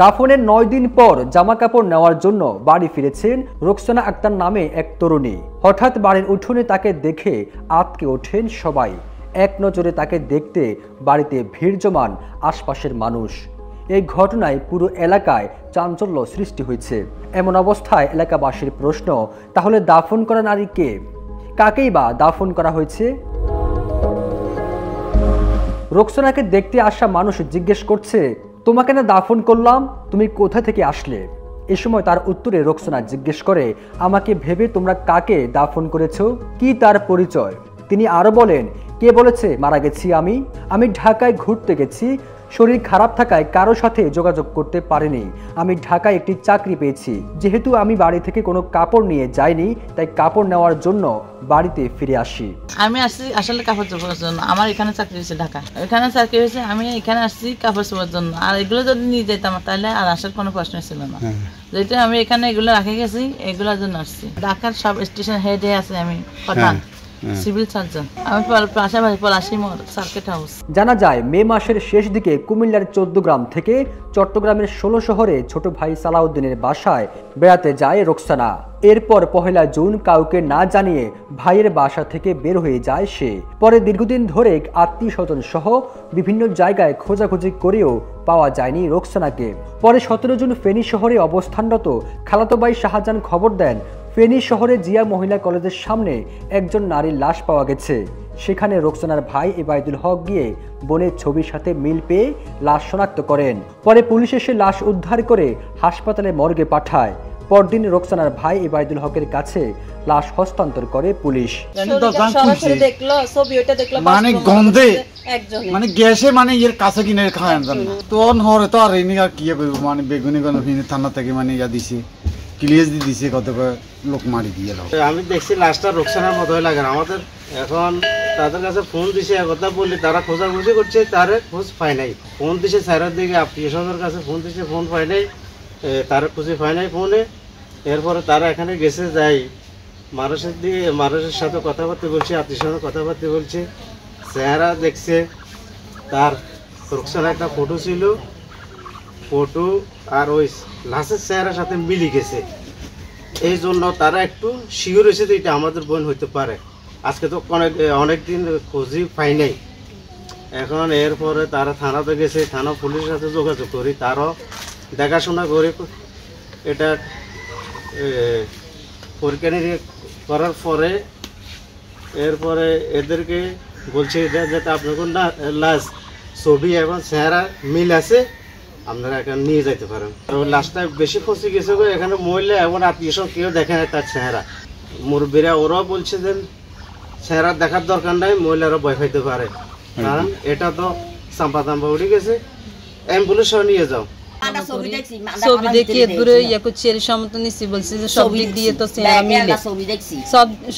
দাফনের 9 দিন পর জামা কাপড় নেওয়ার জন্য বাড়ি ফিরেছেন রোকসানা আক্তার নামে এক তরুণী। হঠাৎ বাড়ির উঠোনে তাকে দেখে আঁতকে ওঠেন সবাই। এক নজরে তাকে দেখতে বাড়িতে ভিড় জমান আশপাশের মানুষ। এই ঘটনায় পুরো এলাকায় চাঞ্চল্য সৃষ্টি হয়েছে। এমন অবস্থায় এলাকাবাসীর প্রশ্ন, তাহলে দাফন করা নারী কে? কাকেই বা দাফন করা হয়েছে? রোকসানাকে দেখতে আসা মানুষ জিজ্ঞেস করছে, তোমাকে না দাফন করলাম, তুমি কোথা থেকে আসলে? এ সময় তার উত্তরে রোকসানা জিজ্ঞেস করে, আমাকে ভেবে তোমরা কাকে দাফন করেছো? কি তার পরিচয়? তিনি আরো বলেন, কে বলেছে মারা গেছি আমি ঢাকায় ঘুরতে গেছি, শরীর খারাপ থাকায় কারো সাথে যোগাযোগ করতে পারিনি। আমি ঢাকায় একটি চাকরি পেয়েছি, যেহেতু আমি বাড়ি থেকে কোনো কাপড় নিয়ে যাইনি, তাই কাপড় নেওয়ার জন্য বাড়িতে ফিরে আসি। আমি আসছি আসলে কাপড় চোপড়ের জন্য, আমার এখানে চাকরি হয়েছে ঢাকা, এখানে চাকরি হয়েছে, আমি এখানে আসছি কাপড় চোপড়ের জন্য। আর এগুলো যদি নিয়ে যেতাম তাহলে আর আসার কোনো প্রশ্ন ছিল না, যেহেতু আমি এখানে এগুলো রাখে গেছি, এগুলোর জন্য আসছি। ঢাকার সব স্টেশন হেডে আছে আমি প্রধান সিভিল সার্জন, আমি পাশাপাশি পলাশী সার্কিট হাউস। জানা যায় মে মাসের শেষ দিকে কুমিল্লার 14 গ্রাম থেকে চট্টগ্রামের 16 শহরে ছোট ভাই সালাউদ্দিনের বাসায় বেড়াতে যায় রোকসানা। এরপর 1 জুন কাউকে না জানিয়ে ভাইয়ের বাসা থেকে বের হয়ে যায় সে। পরে দীর্ঘদিন ধরে আত্মীয় স্বজন সহ বিভিন্ন জায়গায় খোঁজাখুঁজি করেও পাওয়া যায়নি রোকসানাকে। পরে 17 জুন ফেনী শহরে অবস্থানরত খালাতো ভাই শাহজাহান খবর দেন, ফেনী শহরে জিয়া মহিলা কলেজের সামনে একজন নারীর লাশ পাওয়া গেছে। সেখানে রোকসানার ভাই এবায়দুল হক গিয়ে বোনের ছবির সাথে মিল পেয়ে লাশ শনাক্ত করেন। পরে পুলিশ এসে লাশ উদ্ধার করে হাসপাতালে মর্গে পাঠায়। পরদিন রোকসানার ভাই এবায়দুল হকের কাছে লাশ হস্তান্তর করে পুলিশ। মানে গন্ধে মানে গ্যাসে মানে এর কাছে কিনে খায় তখন হরে তো আর এমনি আর কি করবো, মানে বেগুনি থানা থেকে মানে ইয়া দিছে ক্লিয়ার দিয়ে দিছে, কত লোক মারি দিয়ে। আমি দেখছি লাশটা রোকসানার মতোই লাগে আমাদের। এখন তাদের কাছে ফোন দিছে, কথা বললি তারা খোঁজাখুঁজি করছে, তারে খোঁজ পায় নাই। ফোন দিছে স্যারের দিকে, আত্মীয় স্বজনের কাছে ফোন দিছে, ফোন পায় নাই, তারা খুঁজে পায় নাই ফোনে। এরপরে তারা এখানে গেছে, যাই মানুষের সাথে কথাবার্তা বলছে, আত্মীয় স্বজনের কথাবার্তা বলছে, চেহারা দেখছে। তার রোকসানার একটা ফটো ছিল, ফটো আর ওই লাশের চেহারার সাথে মিলি গেছে। এই জন্য তারা একটু শিওর হয়েছে যে এটা আমাদের বোন হইতে পারে। আজকে তো অনেকদিন খোঁজই পাই নাই। এখন এরপরে তারা থানাতে গেছে, থানা পুলিশের সাথে যোগাযোগ করি, তারও দেখাশোনা করে এটা পরীক্ষা নিরীক্ষা করার পরে এরপরে এদেরকে বলছে যাতে আপনাদের না লাশ ছবি এবং চেহারা মিল আছে, আপনারা এখানে নিয়ে যাইতে পারেন। লাশটা বেশি খসে গেছে, এখানে মহিলা এবং আত্মীয় স্বজন কেউ দেখে না তার চেহারা। মুরব্বীরা ওরাও বলছে যে চেহারা দেখার দরকার নাই, মহিলারা ভয় পাইতে পারে, কারণ এটা তো চাম্পা চাম্পা উঠে গেছে, অ্যাম্বুলেন্স নিয়ে যাও। ছবি দেখি দূরে চেয়ার সমত নিচ্ছি, বলছি যে সব দিক দিয়ে তো চেহারা মিলে,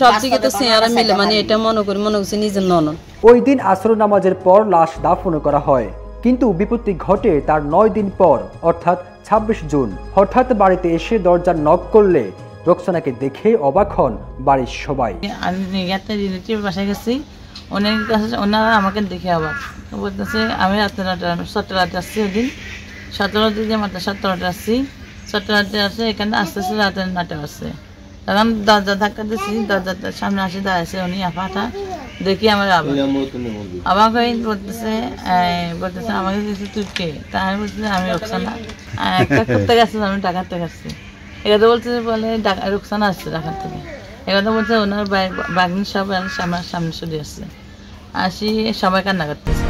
সব দিকে তো চেহারা মিলে, মানে এটা মনে করছে নিজের ননদ। ওই দিন আসর নামাজের পর লাশ দাফন করা হয়, কিন্তু বিপত্তি ঘটে তার 9 দিন পর, অর্থাৎ 26 জুন। হঠাৎ বাড়িতে এসে দরজা নক করলে রোকসানাকে দেখে অবাক হন বাড়ির সবাই। আমি রিলেটিভ বাসায় গেছি, ওনারা আমাকে দেখে অবাক, বলতেছে আমি রাতে 17 আসছি, ওদিন 17 দিকে মাত্র 17 আসছি, 17 আসছে, এখানে আস্তে আস্তে রাতে 9 আসছে। তখন দরজা ধাক্কা দিচ্ছি, দরজার সামনে আসে দাঁড়াইছে উনি আপাটা, দেখি আমার অবাক হয়ে বলতেছে আমাকে কিছু তুই কে? তা আমি বলতেছি আমি রোকসানা, করতে গেছি, আমি ঢাকাতে গেছি। এখানে বলতেছে বলে রোকসানা আসছে ঢাকার থেকে। এখানে বলছে ওনার বাগনি সব আমার সামনে চলে আসছে, আসি সবাই কান্না করতেছে।